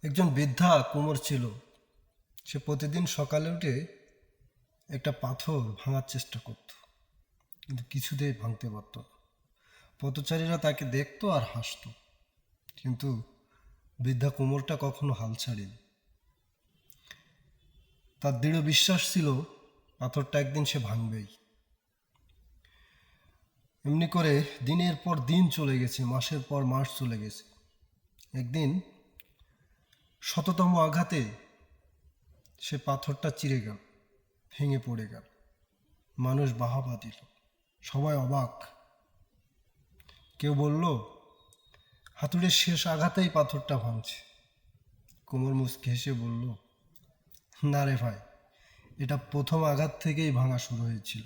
একজন বৃদ্ধা কুমোর ছিল। সে প্রতিদিন সকালে উঠে একটা পাথর ভাঙার চেষ্টা করত, কিন্তু কিছুতেই ভাঙতে পারত না। পথচারীরা তাকে দেখতো আর হাসতো, কিন্তু বৃদ্ধা কুমোরটা কখনো হাল ছাড়েনি। তার দৃঢ় বিশ্বাস ছিল পাথরটা একদিন সে ভাঙবেই। এমনি করে দিনের পর দিন চলে গেছে, মাসের পর মাস চলে গেছে। একদিন শততম আঘাতে সে পাথরটা চিরে গেল, ভেঙে পড়ে গেল। মানুষ বাহাবা দিল, সবাই অবাক। কেউ বলল, হাতুড়ির শেষ আঘাতেই পাথরটা ভাঙছে। কোমর মুচকি হেসে বলল, না রে ভাই, এটা প্রথম আঘাত থেকেই ভাঙা শুরু হয়েছিল।